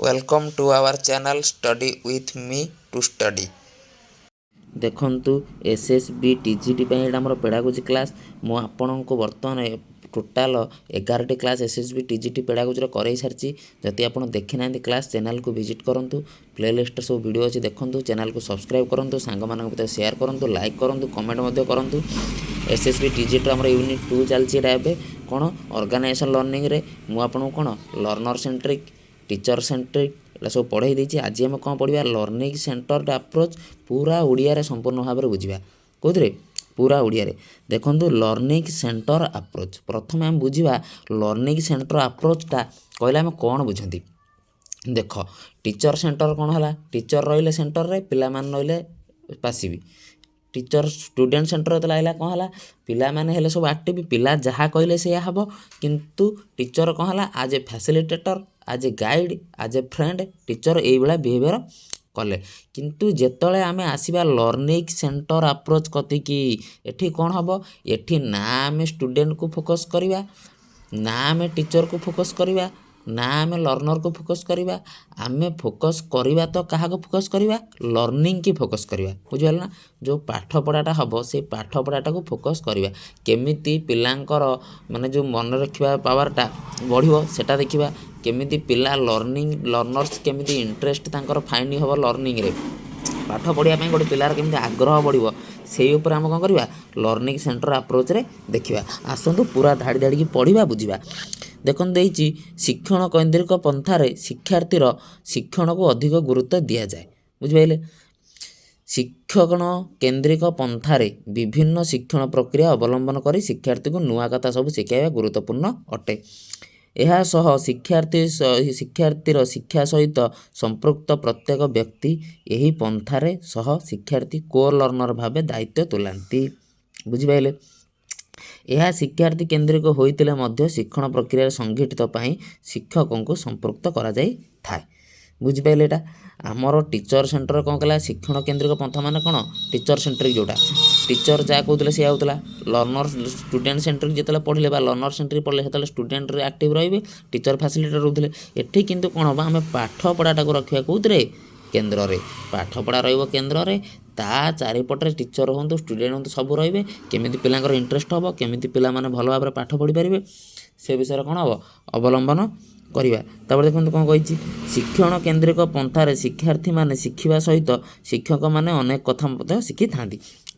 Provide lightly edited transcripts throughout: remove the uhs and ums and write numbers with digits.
Welcome to our channel Study with me to study। ଦେଖନ୍ତୁ SSB TGT ପାଇଁ ଏଇଟା ଆମର ପେଡ଼ାଗୋଜି କ୍ଲାସ୍। ମୁଁ ଆପଣଙ୍କୁ ବର୍ତ୍ତମାନ ଟୋଟାଲ 11ଟି କ୍ଲାସ୍ SSB TGT ପେଡ଼ାଗୋଜିର କରେଇ ସାରିଛି। ଯଦି ଆପଣ ଦେଖିନାହାନ୍ତି କ୍ଲାସ୍ ଚ୍ୟାନେଲକୁ ଭିଜିଟ୍ କରନ୍ତୁ, ପ୍ଲେଲିଷ୍ଟରେ ସବୁ ଭିଡ଼ିଓ ଅଛି ଦେଖନ୍ତୁ, ଚ୍ୟାନେଲକୁ ସବସ୍କ୍ରାଇବ୍ କରନ୍ତୁ, ସାଙ୍ଗମାନଙ୍କ ଭିତରେ ସେୟାର କରନ୍ତୁ, ଲାଇକ୍ କରନ୍ତୁ, କମେଣ୍ଟ ମଧ୍ୟ କରନ୍ତୁ। SSB TGTର ଆମର ୟୁନିଟ୍ 2 ଚାଲିଛି ଏଇଟା ଏବେ କ'ଣ ଅର୍ଗାନାଇଜେସନ୍ ଲର୍ଣ୍ଣିଂରେ ମୁଁ ଆପଣଙ୍କୁ କ'ଣ ଲର୍ଣ୍ଣର ସେଣ୍ଟ୍ରିକ୍, टीचर सेंट्रिक एटा सब पढ़ाई देती। आज आम कौन पढ़ा लर्निंग सेंटर्ड अप्रोच पूरा ओडिया संपूर्ण भाव में बुझा कौन पूरा ओडिया देखो लर्निंग सेंटर अप्रोच। प्रथम आम बुझा लर्निंग सेंटर अप्रोचटा कहले आम कौन बुझती देख टीचर सेंटर कौन है टीचर रही सेंटर रे पिला मान रही पासिबी टीचर स्टूडेंट सेंटर जो आइला कौन है पिला माने हेले सब एक्टिव पिला जहाँ कहले से हम किंतु टीचर कौन है आज ए फैसिलिटेटर आज ए गाइड आज ए फ्रेंड टीचर ये बिहेवियर कले। किंतु जेतले आमे आसीबा लर्निंग सेंटर अप्रोच कतिकी एठी कौन हम एठी ना आमे स्टूडेंट को फोकस करिबा ना आमे टीचर को फोकस करिबा ना आमे लर्नर को फोकस करिबा आमे फोकस करिबा तो कहा को फोकस करिबा लर्निंग की फोकस करिबा बुझिपाल ना। जो पाठ पढ़ाटा हम से पाठ पढ़ाटा को फोकस करिबा केमिति पिलांकर माने जो मन रखिबा पावरटा बढ़िबो सेटा देखिबा केमिति पिला लर्नर्स केमिति इंटरेस्ट तांकर फाइंड हम लर्निंग रे पाठ पढ़ाई गोटे पिलार केमिति आग्रह बढ़िबो से ऊपर आम कौन करवा लर्निंग सेंटर अप्रोच रे देखिबा। आसतु पूरा धाड़ी धाड़ी पढ़ा बुझा देखते देती शिक्षण केन्द्रिक पंथार शिक्षार्थीर शिक्षण को अधिक गुरुत्व दि जाए बुझिपारे। शिक्षण केन्द्रिक पंथार विभिन्न शिक्षण प्रक्रिया अवलंबन कर शिक्षार्थी को नुआ कथा सब शिखाइबा गुरुत्वपूर्ण अटे। यह सह शिक्षार्थीर शिक्षा सहित संपृक्त प्रत्येक व्यक्ति यही पंथार सह शिक्षार्थी को लर्नर भाव दायित्व तुलांती बुझिपारे। यह शिक्षार्थी केन्द्रिक होइतिले मध्य शिक्षण प्रक्रिया संगठित पाई शिक्षकों को संपृक्त करा जाई थाए बुझिपारे। एटा आमर टीचर सेंटर कौन कला शिक्षण केन्द्रिक पंथा मान कौन टीचर सेंट्रिक जोटा टीचर जहाँ कहते सी आउला लर्नर स्टूडेंट सेंट्रिक जिते पढ़ले लर्नर सेंट्रिक पढ़ले से स्टूडेंट एक्टिव रे टीचर फैसिलिटेटर रोते एठी किंतु कौन हम आम पाठ पढ़ाटा को रखा कौन केन्द्र रे पाठ पढ़ा रेन्द्र रे ता चारिपटे टीचर हूँ स्टूडेंट हूँ सब रे केमिति पिलांकर इंटरेस्ट हम केमिति पिला माने भल भाव पाठ पढ़ी पारे से विषय कौन हम अवलंबन करवा। तापर देखो कौन कही शिक्षण केन्द्रिक पंथार शिक्षार्थी माने शिखिबा सहित शिक्षक माने अनेक कथा शिखी था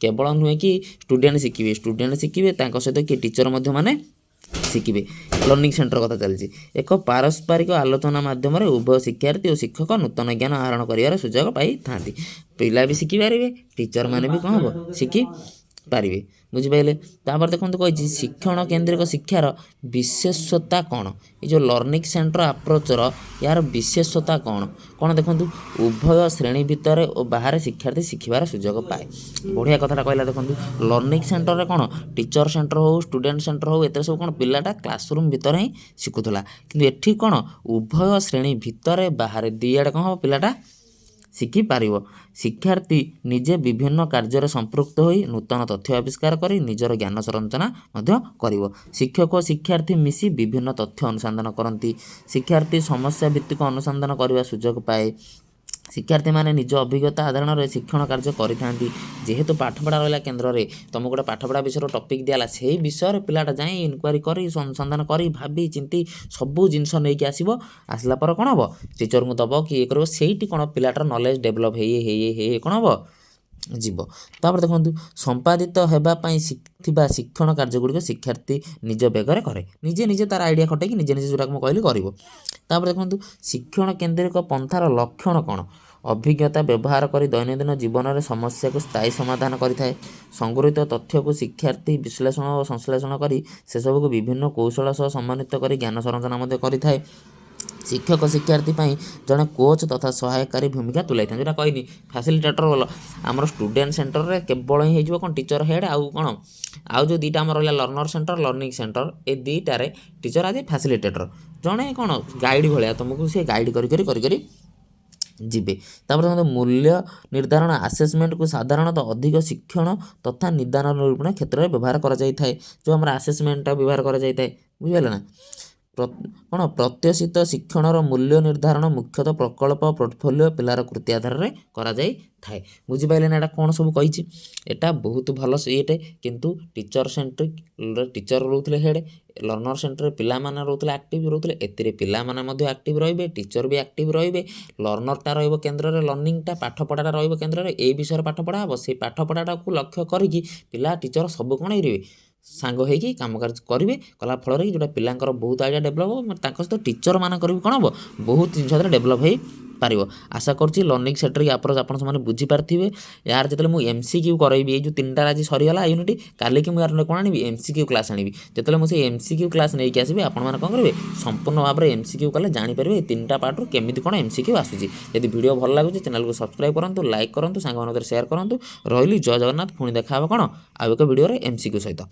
केवल नुहे कि स्टूडेंट शिखिबे सहित कि टीचर माने शिखिबे। लर्निंग सेंटर कथा चलती एक पारस्परिक आलोचना माध्यम उभय शिक्षार्थी और शिक्षक नूतन ज्ञान आहरण कर सुजोग पाई था पिला भी शिखिपारे टीचर माने भी कौन हम शिखि पारे बुझिपारे। तापर देखो कही शिक्षण केन्द्रिक शिक्षार विशेषता कौन ये जो लर्निंग सेंटर अप्रोचर यार विशेषता कौन कौन देखो उभय श्रेणी भितर और बाहर शिक्षार्थी शिखिबार सुजोग पाए बढ़िया कथाटा कहला। देखो लर्निंग सेंटर रे कौन टीचर सेंटर हो स्टूडेंट सेंटर हो एत सब कौन पिलाटा क्लासरूम भितर ही शिखुला किंतु एठी कौन उभय श्रेणी भितर बाहर दिआड़े कौन हम पिलाटा शिखिपार। शिक्षार्थी निजे विभिन्न कार्य संपृक्त हो नूतन तथ्य आविष्कार कर निजर ज्ञान संरचना कर शिक्षक और शिक्षार्थी मिसी विभिन्न तथ्य अनुसंधान करती शिक्षार्थी समस्या भित्तिक अनुसंधान करने सुजोग पाए। शिक्षार्थी माने निज अभिज्ञता आधारण शिक्षण कार्य करि जेहेतु पाठपढ़ा रहा केन्द्र में तुमको गोटे पाठपढ़ा विषय टॉपिक दिला से विषय पिलाटा जाए इनक्वारी कर अनुसंधान कर भावी चिंती सबू जिनस नहीं आसो आसला पर कौन हम टीचर को दब कि ये कर से कौन पिलाटार नॉलेज डेभलप हे कौन हम जीव। तापर देखो संपादित होगापी शिखा शिक्षण कार्यगुड़िक शिक्षार्थी निज बेगर कै निजे निजे तार आइडिया खटे निजे निजे जोटा कहली कर। देखो शिक्षण केन्द्रिक पंथार लक्षण कौन अभिज्ञता व्यवहार कर दैनंदिन जीवन में समस्या को स्थायी समाधान करें संगृहीत तथ्य को शिक्षार्थी विश्लेषण और संश्लेषण कर से सबको विभिन्न कौशल सह सम्मानित कर ज्ञान संरचना करें। शिक्षक शिक्षार्थी जड़े कोच तथा सहायकारी भूमिका तुलाई था जोटा कहनी फैसिलिटेटर बोल आमर स्टूडेंट सेंटर रे केवल ही हो कौन टीचर हेड आउ कौन आउ जो दुईटा आम रहा लर्नर सेंटर लर्निंग सेंटर ए दुईटार टीचर आज फैसिलिटेटर जड़े कौन गाइड भाया तुमको सी गाइड कर जीवे। तापर मूल्य निर्धारण आसेसमेंट को साधारणतः अधिक शिक्षण तथा निदान निरूपण क्षेत्र में व्यवहार कर जो आम आसेसमेंटा व्यवहार कर बुझे ना କ'ଣ ପ୍ରତ୍ୟାଶିତ ଶିକ୍ଷଣର ମୂଲ୍ୟ ନିର୍ଦ୍ଧାରଣ ମୁଖ୍ୟତଃ ପ୍ରକଳ୍ପ ପୋର୍ଟଫୋଲିଓ ପିଲାର କୃତି ଆଧାରରେ କରାଯାଇଥାଏ। ବୁଝିପାରିଲେ ନା? ଏଇଟା କ'ଣ ସବୁ କହିଛି? ଏଇଟା ବହୁତ ଭଲ ଇଏଟେ, କିନ୍ତୁ ଟିଚର ସେଣ୍ଟ୍ରିକ୍, ଟିଚର ରହୁଥିଲେ ହେଡ଼, ଲର୍ଣ୍ଣର ସେଣ୍ଟରରେ ପିଲାମାନେ ରହୁଥିଲେ ଆକ୍ଟିଭ୍ ରହୁଥିଲେ। ଏଥିରେ ପିଲାମାନେ ମଧ୍ୟ ଆକ୍ଟିଭ୍ ରହିବେ, ଟିଚର ବି ଆକ୍ଟିଭ୍ ରହିବେ। ଲର୍ଣ୍ଣରଟା ରହିବ କେନ୍ଦ୍ରରେ, ଲର୍ଣ୍ଣିଂଟା ପାଠପଢ଼ାଟା ରହିବ କେନ୍ଦ୍ରରେ। ଏଇ ବିଷୟରେ ପାଠ ପଢ଼ା ହେବ। ସେଇ ପାଠପଢ଼ାଟାକୁ ଲକ୍ଷ୍ୟ କରିକି ପିଲା ଟିଚର ସବୁ କ'ଣ କରିବେ, ସାଙ୍ଗ ହେଇକି କାମ କାର୍ଯ୍ୟ କରିବେ। କଲା ଫଳରେ ଯେଉଁଟା ପିଲାଙ୍କର ବହୁତ ଆଇଡ଼ିଆ ଡେଭଲପ୍ ହେବ, ତାଙ୍କ ସହିତ ଟିଚରମାନଙ୍କର ବି କ'ଣ ହେବ, ବହୁତ ଜିନିଷ ସେଥିରେ ଡେଭଲପ୍ ହେଇପାରିବ। ଆଶା କରୁଛି ଲର୍ଣ୍ଣିଂ ସେଣ୍ଟ୍ରିକ୍ ଆପ୍ରୋଚ୍ ଆପଣ ସେମାନେ ବୁଝିପାରିଥିବେ। ୟାର ଯେତେବେଳେ ମୁଁ MCQ କରାଇବି, ଏଇ ଯେଉଁ 3ଟା ଆଜି ସରିଗଲା ୟୁନିଟ୍, କାଲିକି ମୁଁ ୟାର କ'ଣ ଆଣିବି, MCQ କ୍ଲାସ୍ ଆଣିବି। ଯେତେବେଳେ ମୁଁ ସେଇ MCQ କ୍ଲାସ୍ ନେଇକି ଆସିବି, ଆପଣମାନେ କ'ଣ କରିବେ, ସମ୍ପୂର୍ଣ୍ଣ ଭାବରେ MCQ କଲେ ଜାଣିପାରିବେ ଏ 3ଟା ପାର୍ଟରୁ କେମିତି କ'ଣ MCQ ଆସୁଛି। ଯଦି ଭିଡ଼ିଓ ଭଲ ଲାଗୁଛି ଚ୍ୟାନେଲକୁ ସବସ୍କ୍ରାଇବ୍ କରନ୍ତୁ, ଲାଇକ୍ କରନ୍ତୁ, ସାଙ୍ଗମାନଙ୍କ ସହିତ ସେୟାର କରନ୍ତୁ। ରହିଲି, ଜୟ ଜଗନ୍ନାଥ। ପୁଣି ଦେଖା ହେବ କ'ଣ ଆଉ ଏକ ଭିଡ଼ିଓରେ MCQ ସହିତ।